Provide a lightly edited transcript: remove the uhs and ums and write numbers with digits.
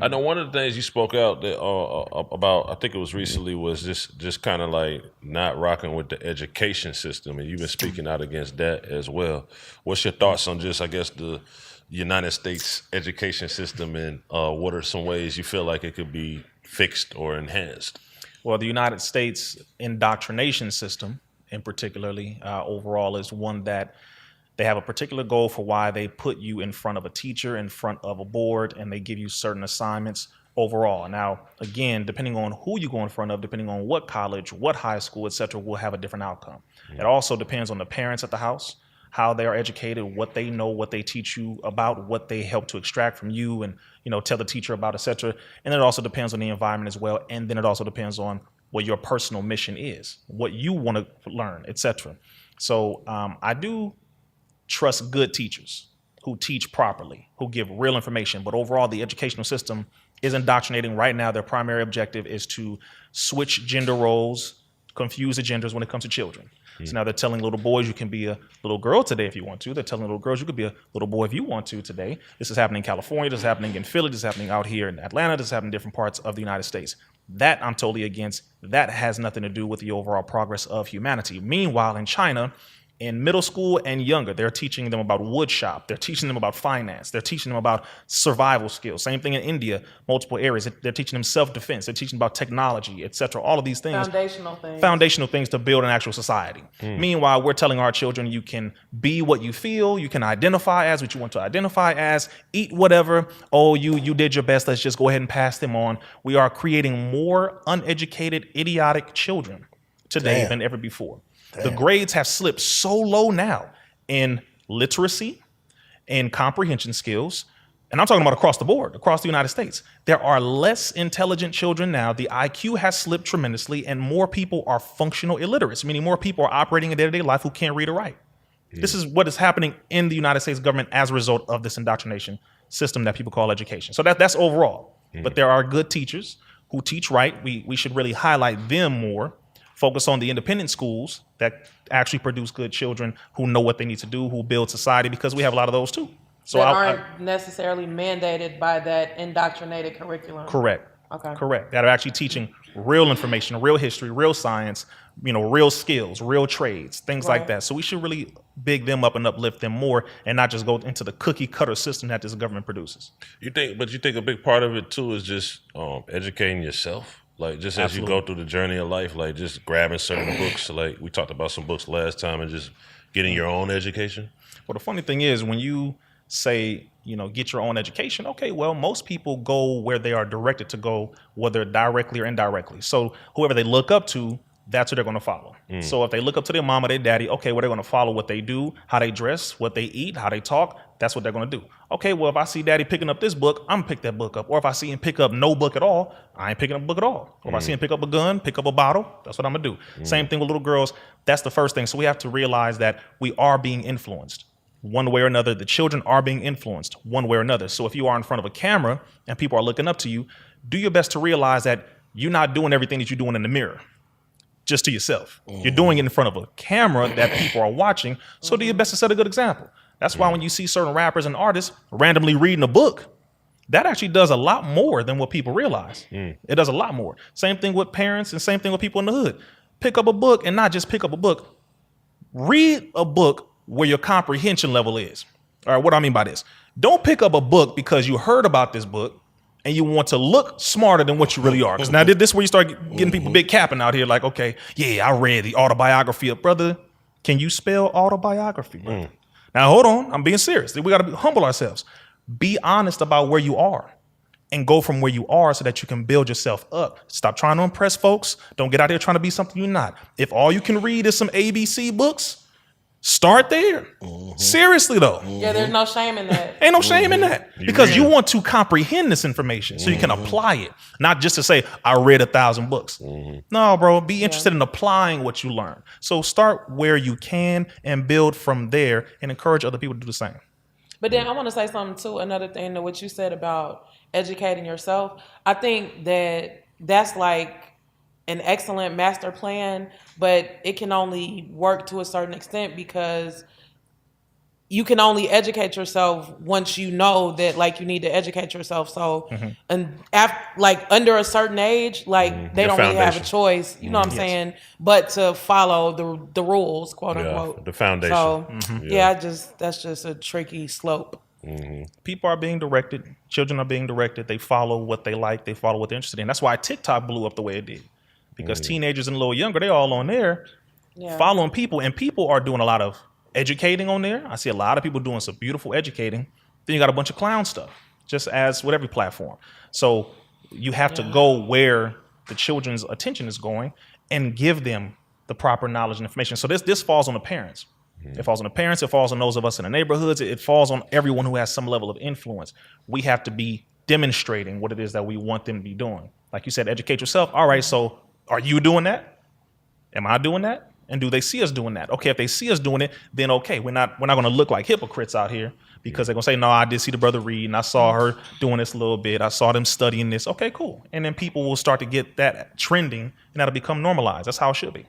I know one of the things you spoke out that about, I think it was recently, was just kind of like not rocking with the education system, and you've been speaking out against that as well. What's your thoughts on just, I guess, the United States education system, and what are some ways you feel like it could be fixed or enhanced? Well, the United States indoctrination system, in particularly, overall, is one that they have a particular goal for why they put you in front of a teacher, in front of a board, and they give you certain assignments overall. Now, again, depending on who you go in front of, depending on what college, what high school, et cetera, will have a different outcome. It also depends on the parents at the house, how they are educated, what they know, what they teach you about, what they help to extract from you and, tell the teacher about, et cetera. And it also depends on the environment as well. And then it also depends on what your personal mission is, what you want to learn, et cetera. So I do trust good teachers who teach properly, who give real information. But overall, the educational system is indoctrinating right now. Their primary objective is to switch gender roles, confuse the genders when it comes to children. So now they're telling little boys you can be a little girl today if you want to. They're telling little girls you could be a little boy if you want to today. This is happening in California. This is happening in Philly. This is happening out here in Atlanta. This is happening in different parts of the United States. That I'm totally against. That has nothing to do with the overall progress of humanity. Meanwhile, in China, in middle school and younger, they're teaching them about wood shop. They're teaching them about finance. They're teaching them about survival skills. Same thing in India, multiple areas. They're teaching them self-defense. They're teaching about technology, et cetera. All of these things. Foundational things to build an actual society. Meanwhile, we're telling our children you can be what you feel. You can identify as what you want to identify as. Eat whatever. Oh, you did your best. Let's just go ahead and pass them on. We are creating more uneducated, idiotic children today than ever before. The grades have slipped so low now in literacy and comprehension skills. And I'm talking about across the board, across the United States. There are less intelligent children now. The IQ has slipped tremendously, and more people are functional illiterates, meaning more people are operating in day-to-day life who can't read or write. This is what is happening in the United States government as a result of this indoctrination system that people call education. So that's overall. But there are good teachers who teach right. We should really highlight them more. Focus on the independent schools that actually produce good children who know what they need to do, who build society, because we have a lot of those too. So that aren't necessarily mandated by that indoctrinated curriculum. Correct. Okay. Correct. That are actually teaching real information, real history, real science, real skills, real trades, things like that. So we should really big them up and uplift them more, and not just go into the cookie cutter system that this government produces. You think a big part of it too is just educating yourself? Like, just as you go through the journey of life, like just grabbing certain books, like we talked about some books last time, and just getting your own education? Well, the funny thing is, when you say, get your own education, okay, well, most people go where they are directed to go, whether directly or indirectly. So whoever they look up to, that's what they're going to follow. So if they look up to their mama, their daddy, okay, well, they're going to follow what they do, how they dress, what they eat, how they talk. That's what they're going to do. Okay, well, if I see daddy picking up this book, I'm going to pick that book up. Or if I see him pick up no book at all, I ain't picking up a book at all. Or if I see him pick up a gun, pick up a bottle, that's what I'm going to do. Same thing with little girls. That's the first thing. So we have to realize that we are being influenced one way or another. The children are being influenced one way or another. So if you are in front of a camera and people are looking up to you, do your best to realize that you're not doing everything that you're doing in the mirror just to yourself. You're doing it in front of a camera that people are watching. So do your best to set a good example. That's why when you see certain rappers and artists randomly reading a book, that actually does a lot more than what people realize. It does a lot more. Same thing with parents and same thing with people in the hood. Pick up a book, and not just pick up a book. Read a book where your comprehension level is. All right, what do I mean by this? Don't pick up a book because you heard about this book and you want to look smarter than what you really are. Because now this is where you start getting people big capping out here like, okay, yeah, I read the autobiography of brother. Can you spell autobiography, brother? Now, hold on. I'm being serious. We got to humble ourselves. Be honest about where you are and go from where you are so that you can build yourself up. Stop trying to impress folks. Don't get out here trying to be something you're not. If all you can read is some ABC books, start there. Seriously, though. Yeah, there's no shame in that. Ain't no shame in that. Because you want to comprehend this information so you can apply it. Not just to say, I read 1,000 books. No, bro, be interested in applying what you learn. So start where you can and build from there and encourage other people to do the same. But then I want to say something too, another thing to what you said about educating yourself. I think that's like an excellent master plan, but it can only work to a certain extent because you can only educate yourself once you know that like you need to educate yourself. So and after like under a certain age, like they Your don't really have a foundation. choice, you know what I'm saying, but to follow the rules, quote Yeah, unquote. the foundation. So Yeah. that's just a tricky slope. People are being directed. Children are being directed. They follow what they like. They follow what they're interested in. That's why TikTok blew up the way it did, because teenagers and a little younger, they all on there Yeah. following people, and people are doing a lot of educating on there. I see a lot of people doing some beautiful educating. Then you got a bunch of clown stuff, just as with every platform. So you have to go where the children's attention is going and give them the proper knowledge and information. So this falls on the parents. It falls on the parents. It falls on those of us in the neighborhoods. It falls on everyone who has some level of influence. We have to be demonstrating what it is that we want them to be doing. Like you said, educate yourself. All right, so are you doing that? Am I doing that? And do they see us doing that? Okay, if they see us doing it, then okay, we're not going to look like hypocrites out here, because they're going to say, no, I did see the brother read and I saw her doing this a little bit. I saw them studying this. Okay, cool. And then people will start to get that trending, and that'll become normalized. That's how it should be.